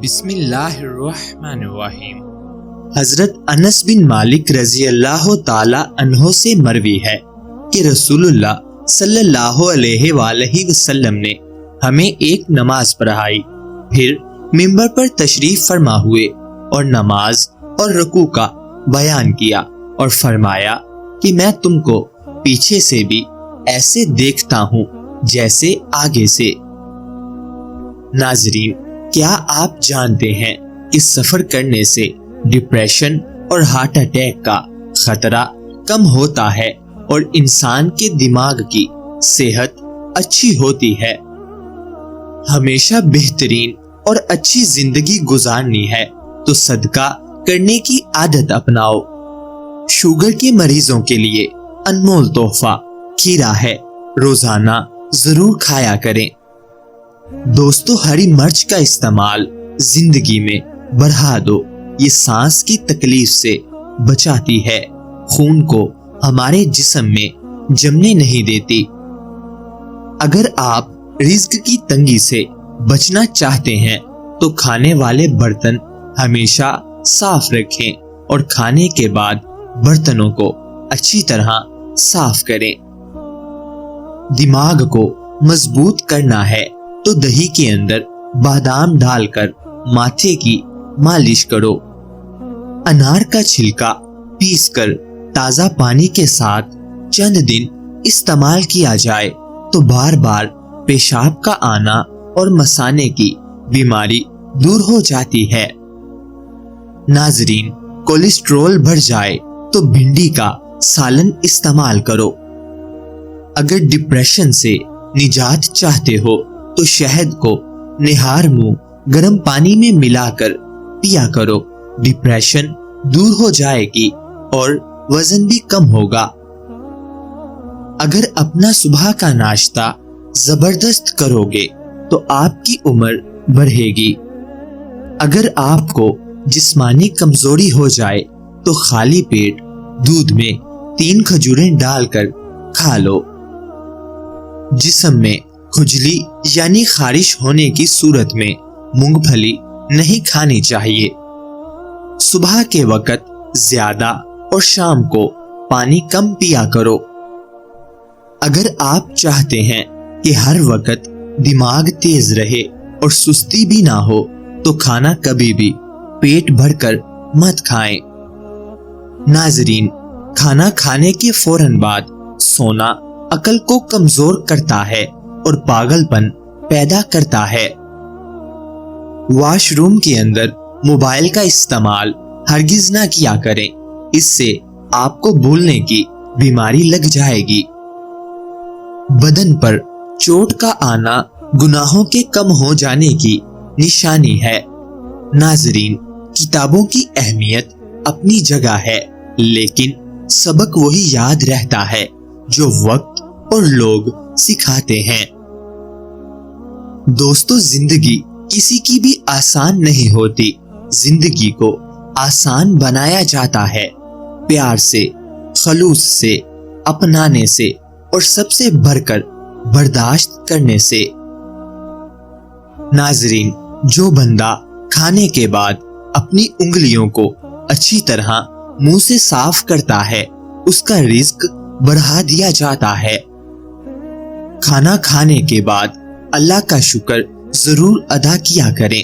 بسم اللہ الرحمن الرحیم۔ حضرت انس بن مالک رضی اللہ تعالی عنہ سے مروی ہے کہ رسول اللہ صلی اللہ علیہ وآلہ وسلم نے ہمیں ایک نماز پڑھائی، پھر منبر پر تشریف فرما ہوئے اور نماز اور رکوع کا بیان کیا اور فرمایا کہ میں تم کو پیچھے سے بھی ایسے دیکھتا ہوں جیسے آگے سے۔ ناظرین، کیا آپ جانتے ہیں کہ سفر کرنے سے ڈپریشن اور ہارٹ اٹیک کا خطرہ کم ہوتا ہے اور انسان کے دماغ کی صحت اچھی ہوتی ہے؟ ہمیشہ بہترین اور اچھی زندگی گزارنی ہے تو صدقہ کرنے کی عادت اپناؤ۔ شوگر کے مریضوں کے لیے انمول تحفہ کھیرا ہے، روزانہ ضرور کھایا کریں۔ دوستو، ہری مرچ کا استعمال زندگی میں بڑھا دو، یہ سانس کی تکلیف سے بچاتی ہے، خون کو ہمارے جسم میں جمنے نہیں دیتی۔ اگر آپ رزق کی تنگی سے بچنا چاہتے ہیں تو کھانے والے برتن ہمیشہ صاف رکھیں اور کھانے کے بعد برتنوں کو اچھی طرح صاف کریں۔ دماغ کو مضبوط کرنا ہے تو دہی کے اندر بادام ڈال کر ماتھے کی مالش کرو۔ انار کا چھلکا پیس کر تازہ پانی کے ساتھ چند دن استعمال کیا جائے تو بار بار پیشاب کا آنا اور مثانے کی بیماری دور ہو جاتی ہے۔ ناظرین، کولیسٹرول بڑھ جائے تو بھنڈی کا سالن استعمال کرو۔ اگر ڈپریشن سے نجات چاہتے ہو تو شہد کو نہار منہ گرم پانی میں ملا کر پیا کرو، ڈپریشن دور ہو جائے گی اور وزن بھی کم ہوگا۔ اگر اپنا صبح کا ناشتہ زبردست کرو گے تو آپ کی عمر بڑھے گی۔ اگر آپ کو جسمانی کمزوری ہو جائے تو خالی پیٹ دودھ میں 3 کھجوریں ڈال کر کھا لو۔ جسم میں کھجلی یعنی خارش ہونے کی صورت میں مونگ پھلی نہیں کھانی چاہیے۔ صبح کے وقت زیادہ اور شام کو پانی کم پیا کرو۔ اگر آپ چاہتے ہیں کہ ہر وقت دماغ تیز رہے اور سستی بھی نہ ہو تو کھانا کبھی بھی پیٹ بھر کر مت کھائیں۔ ناظرین، کھانا کھانے کے فوراً بعد سونا عقل کو کمزور کرتا ہے اور پاگل پن پیدا کرتا ہے۔ واش روم کے اندر موبائل کا استعمال ہرگز نہ کیا کریں، اس سے آپ کو بھولنے کی بیماری لگ جائے گی۔ بدن پر چوٹ کا آنا گناہوں کے کم ہو جانے کی نشانی ہے۔ ناظرین، کتابوں کی اہمیت اپنی جگہ ہے، لیکن سبق وہی یاد رہتا ہے جو وقت اور لوگ سکھاتے ہیں۔ دوستو، زندگی کسی کی بھی آسان نہیں ہوتی، زندگی کو آسان بنایا جاتا ہے پیار سے، خلوص سے، اپنانے سے اور سب سے بڑھ کر برداشت کرنے سے۔ ناظرین، جو بندہ کھانے کے بعد اپنی انگلیوں کو اچھی طرح منہ سے صاف کرتا ہے اس کا رزق بڑھا دیا جاتا ہے۔ کھانا کھانے کے بعد اللہ کا شکر ضرور ادا کیا کریں۔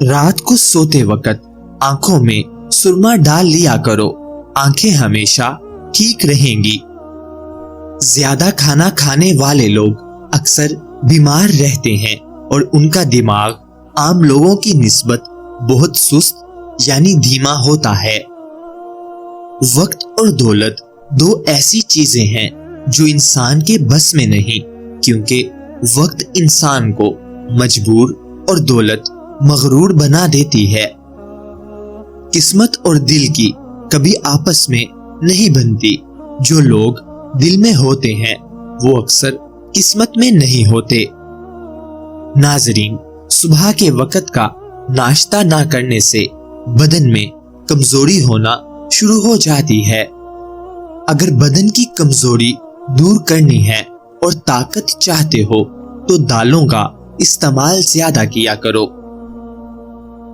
رات کو سوتے وقت آنکھوں میں سرما ڈال لیا کرو، آنکھیں ہمیشہ ٹھیک رہیں گی۔ زیادہ کھانا کھانے والے لوگ اکثر بیمار رہتے ہیں اور ان کا دماغ عام لوگوں کی نسبت بہت سست یعنی دھیما ہوتا ہے۔ وقت اور دولت دو ایسی چیزیں ہیں جو انسان کے بس میں نہیں، کیونکہ وقت انسان کو مجبور اور دولت مغرور بنا دیتی ہے۔ قسمت اور دل کی کبھی آپس میں نہیں بنتی، جو لوگ دل میں ہوتے ہیں وہ اکثر قسمت میں نہیں ہوتے۔ ناظرین، صبح کے وقت کا ناشتہ نہ کرنے سے بدن میں کمزوری ہونا شروع ہو جاتی ہے۔ اگر بدن کی کمزوری دور کرنی ہے اور طاقت چاہتے ہو تو دالوں کا استعمال زیادہ کیا کرو۔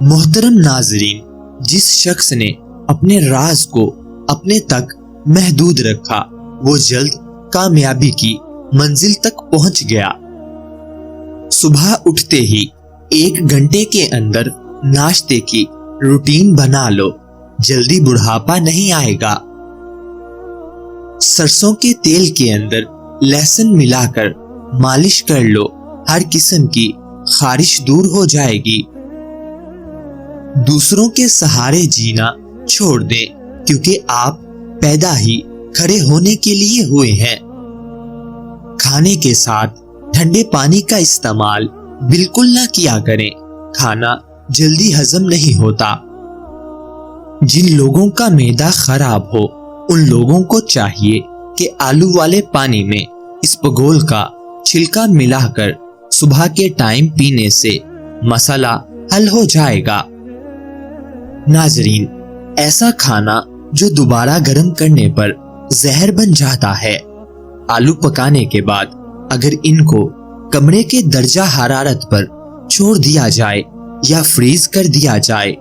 محترم ناظرین، جس شخص نے اپنے راز کو اپنے تک محدود رکھا وہ جلد کامیابی کی منزل تک پہنچ گیا۔ صبح اٹھتے ہی 1 گھنٹے کے اندر ناشتے کی روٹین بنا لو، جلدی بڑھاپا نہیں آئے گا۔ سرسوں کے تیل کے اندر لہسن ملا کر مالش کر لو، ہر قسم کی خارش دور ہو جائے گی۔ دوسروں کے سہارے جینا چھوڑ دیں، کیونکہ آپ پیدا ہی کھڑے ہونے کے لیے ہوئے ہیں۔ کھانے کے ساتھ ٹھنڈے پانی کا استعمال بالکل نہ کیا کریں، کھانا جلدی ہضم نہیں ہوتا۔ جن لوگوں کا معدہ خراب ہو ان لوگوں کو چاہیے کہ آلو والے پانی میں اسپغول کا چھلکا ملا کر صبح کے ٹائم پینے سے مسئلہ حل ہو جائے گا۔ ناظرین، ایسا کھانا جو دوبارہ گرم کرنے پر زہر بن جاتا ہے، آلو پکانے کے بعد اگر ان کو کمرے کے درجہ حرارت پر چھوڑ دیا جائے یا فریز کر دیا جائے،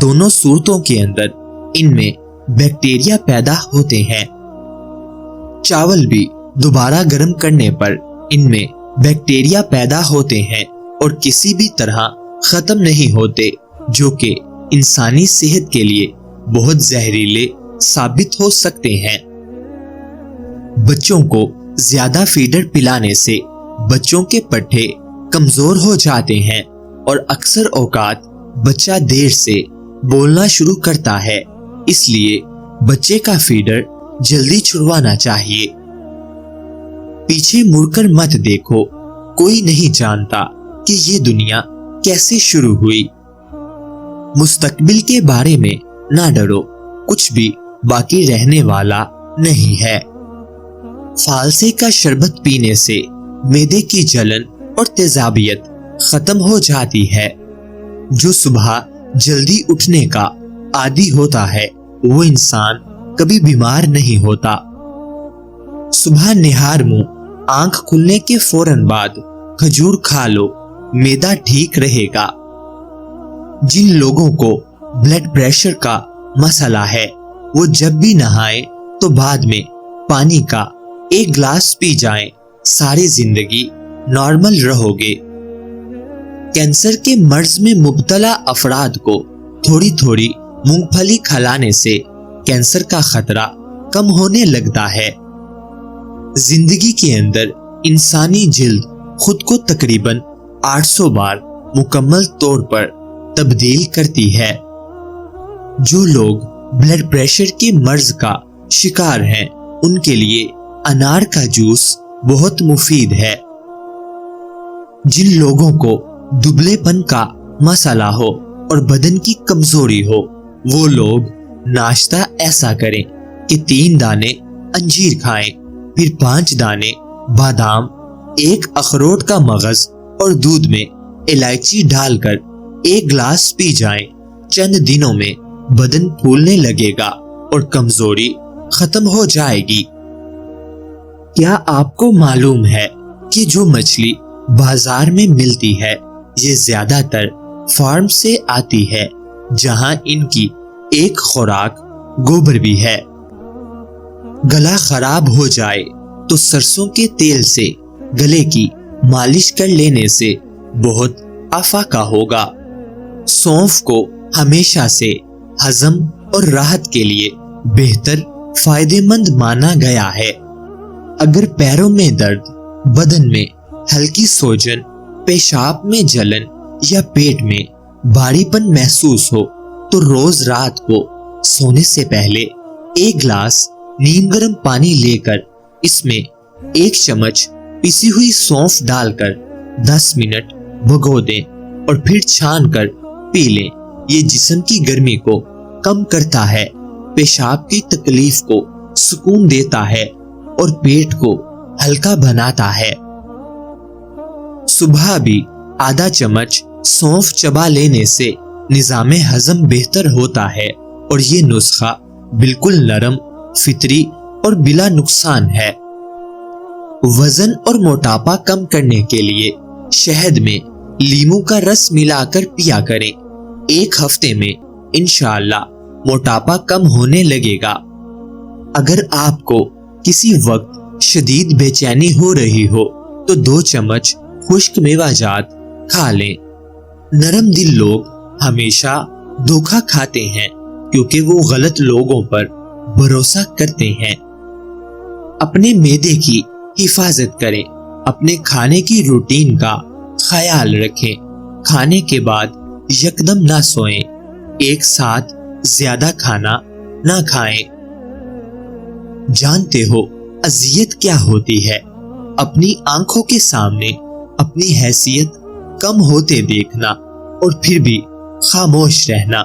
دونوں صورتوں کے اندر ان میں بیکٹیریا پیدا ہوتے ہیں۔ چاول بھی دوبارہ گرم کرنے پر ان میں بیکٹیریا پیدا ہوتے ہیں اور کسی بھی طرح ختم نہیں ہوتے، جو کہ انسانی صحت کے لیے بہت زہریلے ثابت ہو سکتے ہیں۔ بچوں کو زیادہ فیڈر پلانے سے بچوں کے پٹھے کمزور ہو جاتے ہیں اور اکثر اوقات بچہ دیر سے بولنا شروع کرتا ہے، اس لیے بچے کا فیڈر جلدی چھڑوانا چاہیے۔ پیچھے مڑ کر مت دیکھو، کوئی نہیں جانتا کہ یہ دنیا کیسے شروع ہوئی۔ مستقبل کے بارے میں نہ ڈرو، کچھ بھی باقی رہنے والا نہیں ہے۔ فالسے کا شربت پینے سے معدے کی جلن اور تیزابیت ختم ہو جاتی ہے۔ جو صبح جلدی اٹھنے کا عادی ہوتا ہے وہ انسان کبھی بیمار نہیں ہوتا۔ صبح نہار منہ آنکھ کھلنے کے فوراً بعد کھجور کھا لو، معدہ ٹھیک رہے گا۔ جن لوگوں کو بلڈ پریشر کا مسئلہ ہے وہ جب بھی نہائیں تو بعد میں پانی کا 1 گلاس پی جائیں، ساری زندگی نارمل رہو گے۔ کینسر کے مرض میں مبتلا افراد کو تھوڑی تھوڑی مونگ پھلی کھلانے سے کینسر کا خطرہ کم ہونے لگتا ہے۔ زندگی کے اندر انسانی جلد خود کو تقریباً 800 بار مکمل طور پر تبدیل کرتی ہے۔ جو لوگ بلڈ پریشر کے مرض کا شکار ہیں ان کے لیے انار کا جوس بہت مفید ہے۔ جن لوگوں کو دبلے پن کا مسئلہ ہو اور بدن کی کمزوری ہو وہ لوگ ناشتہ ایسا کریں کہ 3 دانے انجیر کھائیں، پھر 5 دانے بادام، 1 اخروٹ کا مغز اور دودھ میں الائچی ڈال کر 1 گلاس پی جائیں۔ چند دنوں میں بدن پھولنے لگے گا اور کمزوری ختم ہو جائے گی۔ کیا آپ کو معلوم ہے کہ جو مچھلی بازار میں ملتی ہے یہ زیادہ تر فارم سے آتی ہے، جہاں ان کی ایک خوراک گوبر بھی ہے۔ گلا خراب ہو جائے تو سرسوں کے تیل سے گلے کی مالش کر لینے سے بہت افاقہ ہوگا۔ سونف کو ہمیشہ سے ہضم اور راحت کے لیے بہتر فائدہ مند مانا گیا ہے۔ اگر پیروں میں درد، بدن میں ہلکی سوجن، پیشاب میں جلن یا پیٹ میں بھاری پن محسوس ہو تو روز رات کو سونے سے پہلے 1 گلاس نیم گرم پانی لے کر اس میں 1 چمچ پیسی ہوئی سونف ڈال کر 10 منٹ بھگو دیں اور پھر چھان کر پی لیں۔ یہ جسم کی گرمی کو کم کرتا ہے، پیشاب کی تکلیف کو سکون دیتا ہے اور پیٹ کو ہلکا بناتا ہے۔ صبح بھی آدھا چمچ سونف چبا لینے سے نظام ہضم بہتر ہوتا ہے اور یہ نسخہ بالکل نرم، فطری اور بلا نقصان ہے۔ وزن اور موٹاپا کم کرنے کے لیے شہد میں لیموں کا رس ملا کر پیا کریں۔ ایک ہفتے میں انشاءاللہ موٹاپا کم ہونے لگے گا۔ اگر آپ کو کسی وقت شدید بے چینی ہو رہی ہو تو 2 چمچ خشک میوہ جات کھا لیں۔ نرم دل لوگ ہمیشہ دھوکہ کھاتے ہیں کیونکہ وہ غلط لوگوں پر بھروسہ کرتے ہیں۔ اپنے معدے کی حفاظت کریں، اپنے کھانے کی روٹین کا خیال رکھیں، کھانے کے بعد یکدم نہ سوئیں، ایک ساتھ زیادہ کھانا نہ کھائیں۔ جانتے ہو اذیت کیا ہوتی ہے؟ اپنی آنکھوں کے سامنے اپنی حیثیت کم ہوتے دیکھنا اور پھر بھی خاموش رہنا۔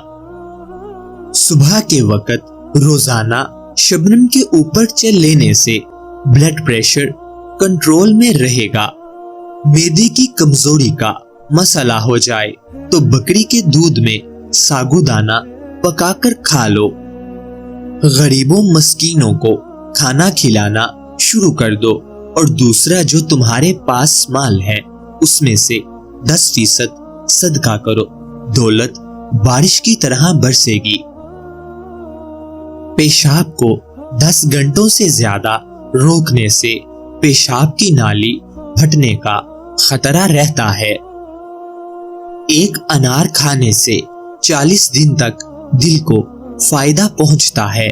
صبح کے وقت روزانہ شبنم کے اوپر چل لینے سے بلڈ پریشر کنٹرول میں رہے گا۔ معدے کی کمزوری کا مسئلہ ہو جائے تو بکری کے دودھ میں ساگو دانہ پکا کر کھا لو۔ غریبوں مسکینوں کو کھانا کھلانا شروع کر دو اور دوسرا جو تمہارے پاس مال ہے اس میں سے 10% صدقہ کرو، دولت بارش کی طرح برسے گی۔ پیشاب کو 10 گھنٹوں سے زیادہ روکنے سے پیشاب کی نالی پھٹنے کا خطرہ رہتا ہے۔ ایک انار کھانے سے 40 دن تک دل کو فائدہ پہنچتا ہے۔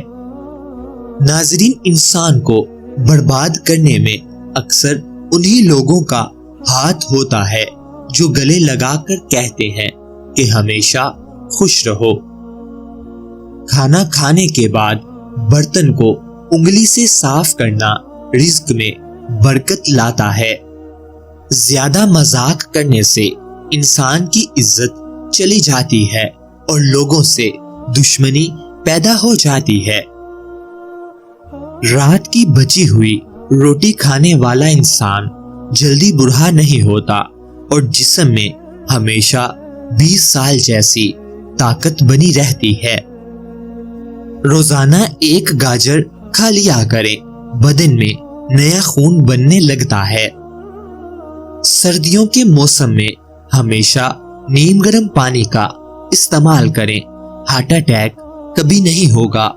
ناظرین، انسان کو برباد کرنے میں اکثر انہی لوگوں کا ہاتھ ہوتا ہے جو گلے لگا کر کہتے ہیں کہ ہمیشہ خوش رہو۔ کھانا کھانے کے بعد برتن کو انگلی سے صاف کرنا رزق میں برکت لاتا ہے۔ زیادہ مذاق کرنے سے انسان کی عزت چلی جاتی ہے اور لوگوں سے دشمنی پیدا ہو جاتی ہے۔ رات کی بچی ہوئی روٹی کھانے والا انسان جلدی بوڑھا نہیں ہوتا اور جسم میں ہمیشہ 20 سال جیسی طاقت بنی رہتی ہے۔ روزانہ 1 گاجر کھا لیا کریں، بدن میں نیا خون بننے لگتا ہے۔ سردیوں کے موسم میں ہمیشہ نیم گرم پانی کا استعمال کریں، ہارٹ اٹیک کبھی نہیں ہوگا۔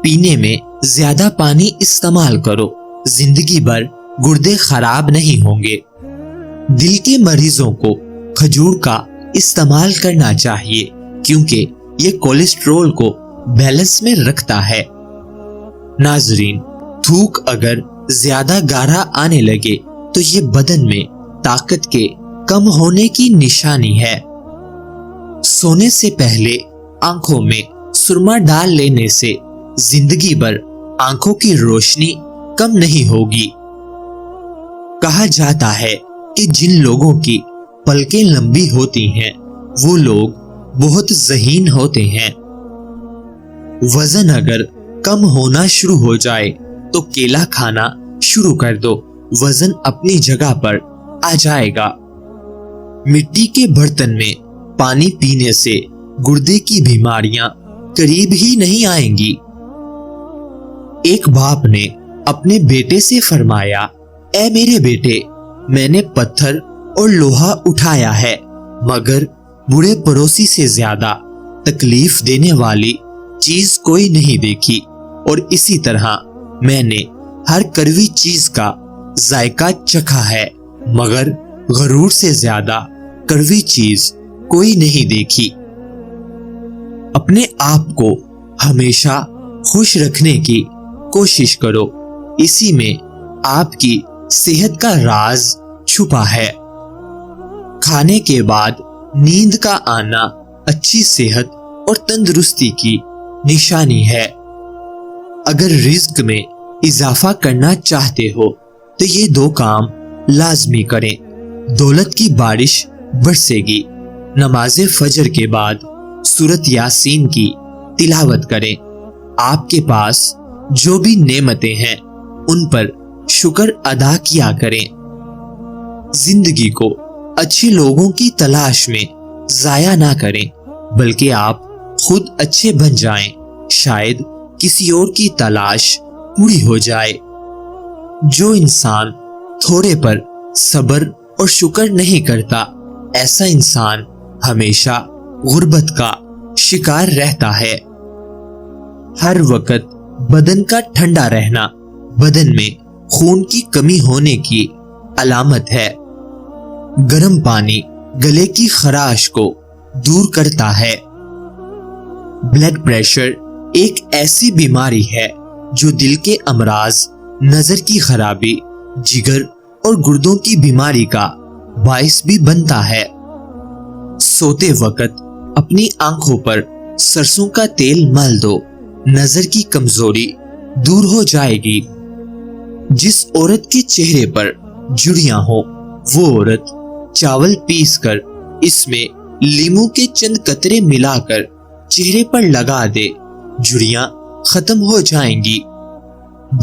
پینے میں زیادہ پانی استعمال کرو، زندگی بھر گردے خراب نہیں ہوں گے۔ دل کے مریضوں کو کھجور کا استعمال کرنا چاہیے کیونکہ یہ کولیسٹرول کو بیلنس میں رکھتا ہے۔ ناظرین، تھوک اگر زیادہ گاڑھا آنے لگے تو یہ بدن میں طاقت کے کم ہونے کی نشانی ہے۔ سونے سے پہلے آنکھوں میں سرما ڈال لینے سے زندگی بھر آنکھوں کی روشنی کم نہیں ہوگی۔ کہا جاتا ہے کہ جن لوگوں کی پلکیں لمبی ہوتی ہیں وہ لوگ بہت ذہین ہوتے ہیں۔ وزن اگر کم ہونا شروع ہو جائے تو کیلا کھانا شروع کر دو، وزن اپنی جگہ پر آ جائے گا۔ مٹی کے برتن میں پانی پینے سے گردے کی بیماریاں قریب ہی نہیں آئیں گی۔ ایک باپ نے اپنے بیٹے سے فرمایا، اے میرے بیٹے، میں نے پتھر اور لوہا اٹھایا ہے مگر بوڑھے پڑوسی سے زیادہ تکلیف دینے والی چیز کوئی نہیں دیکھی، اور اسی طرح میں نے ہر کڑوی چیز کا ذائقہ چکھا ہے مگر غرور سے زیادہ کڑوی چیز کوئی نہیں دیکھی۔ اپنے آپ کو ہمیشہ خوش رکھنے کی کوشش کرو، اسی میں آپ کی صحت کا راز چھپا ہے۔ کھانے کے بعد نیند کا آنا اچھی صحت اور تندرستی کی نشانی ہے۔ اگر رزق میں اضافہ کرنا چاہتے ہو تو یہ 2 کام لازمی کریں، دولت کی بارش برسے گی، نماز فجر کے بعد سورۃ یاسین کی تلاوت کریں، آپ کے پاس جو بھی نعمتیں ہیں ان پر شکر ادا کیا کریں۔ زندگی کو اچھے لوگوں کی تلاش میں ضائع نہ کریں بلکہ آپ خود اچھے بن جائیں، شاید کسی اور کی تلاش پوری ہو جائے۔ جو انسان تھوڑے پر صبر اور شکر نہیں کرتا ایسا انسان ہمیشہ غربت کا شکار رہتا ہے۔ ہر وقت بدن کا ٹھنڈا رہنا بدن میں خون کی کمی ہونے کی علامت ہے۔ گرم پانی گلے کی خراش کو دور کرتا ہے۔ بلڈ پریشر ایک ایسی بیماری ہے جو دل کے امراض، نظر کی خرابی، جگر اور گردوں کی بیماری کا باعث بھی بنتا ہے۔ سوتے وقت اپنی آنکھوں پر سرسوں کا تیل مل دو، نظر کی کمزوری دور ہو جائے گی۔ جس عورت کے چہرے پر جڑیاں ہوں وہ عورت چاول پیس کر اس میں لیموں کے چند قطرے ملا کر چہرے پر لگا دے، جڑیاں ختم ہو جائیں گی۔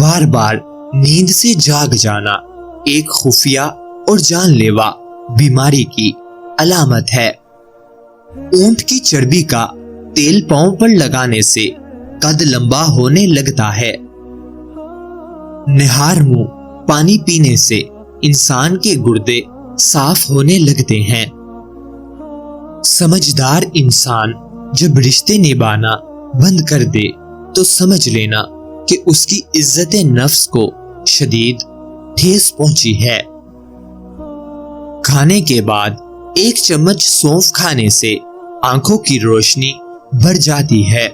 بار بار نیند سے جاگ جانا ایک خفیہ اور جان لیوا بیماری کی علامت ہے۔ اونٹ کی چربی کا تیل پاؤں پر لگانے سے قد لمبا ہونے لگتا ہے۔ نہار منہ پانی پینے سے انسان کے گردے صاف ہونے لگتے ہیں۔ سمجھدار انسان جب رشتے نبھانا بند کر دے تو سمجھ لینا کہ اس کی عزت نفس کو شدید ٹھیس پہنچی ہے۔ کھانے کے بعد 1 چمچ سونف کھانے سے آنکھوں کی روشنی بڑھ جاتی ہے۔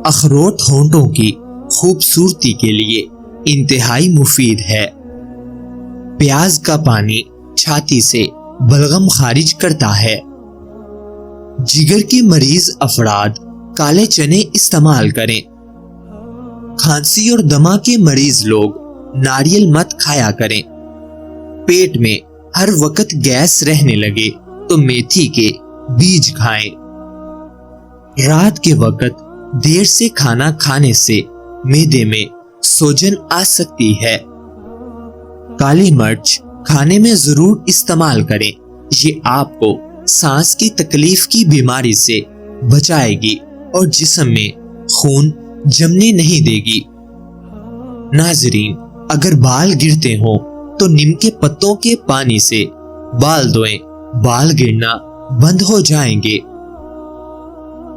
اخروٹ ہونٹوں کی خوبصورتی کے لیے انتہائی مفید ہے۔ پیاز کا پانی چھاتی سے بلغم خارج کرتا ہے۔ جگر کے مریض افراد کالے چنے استعمال کریں۔ کھانسی اور دمہ کے مریض لوگ ناریل مت کھایا کریں۔ پیٹ میں ہر وقت گیس رہنے لگے تو میتھی کے بیج کھائیں۔ رات کے وقت دیر سے کھانا کھانے سے معدے میں سوجن آ سکتی ہے۔ کالی مرچ کھانے میں ضرور استعمال کریں، یہ آپ کو سانس کی تکلیف کی بیماری سے بچائے گی اور جسم میں خون جمنے نہیں دے گی۔ ناظرین، اگر بال گرتے ہوں تو نیم کے پتوں کے پانی سے بال دھوئیں، بال گرنا بند ہو جائیں گے۔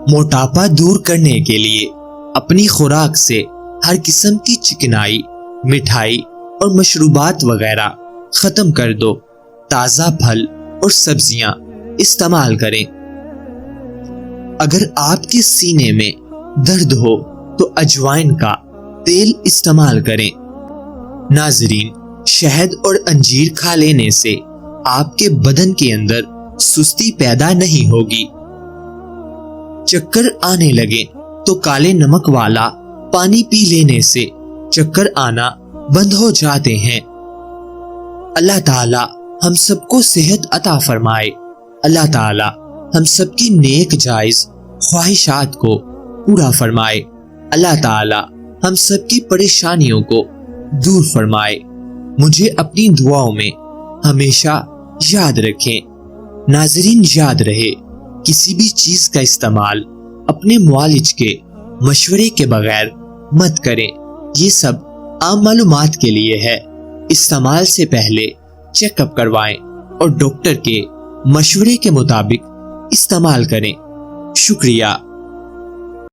موٹاپا دور کرنے کے لیے اپنی خوراک سے ہر قسم کی چکنائی، مٹھائی اور مشروبات وغیرہ ختم کر دو۔ تازہ پھل اور سبزیاں استعمال کریں۔ اگر آپ کے سینے میں درد ہو تو اجوائن کا تیل استعمال کریں۔ ناظرین، شہد اور انجیر کھا لینے سے آپ کے بدن کے اندر سستی پیدا نہیں ہوگی۔ چکر آنے لگے تو کالے نمک والا پانی پی لینے سے چکر آنا بند ہو جاتے ہیں۔ اللہ تعالی ہم سب کو صحت عطا فرمائے۔ اللہ تعالی ہم سب کی نیک جائز خواہشات کو پورا فرمائے۔ اللہ تعالی ہم سب کی پریشانیوں کو دور فرمائے۔ مجھے اپنی دعاؤں میں ہمیشہ یاد رکھیں۔ ناظرین، یاد رہے، کسی بھی چیز کا استعمال اپنے معالج کے مشورے کے بغیر مت کریں۔ یہ سب عام معلومات کے لیے ہے۔ استعمال سے پہلے چیک اپ کروائیں اور ڈاکٹر کے مشورے کے مطابق استعمال کریں۔ شکریہ۔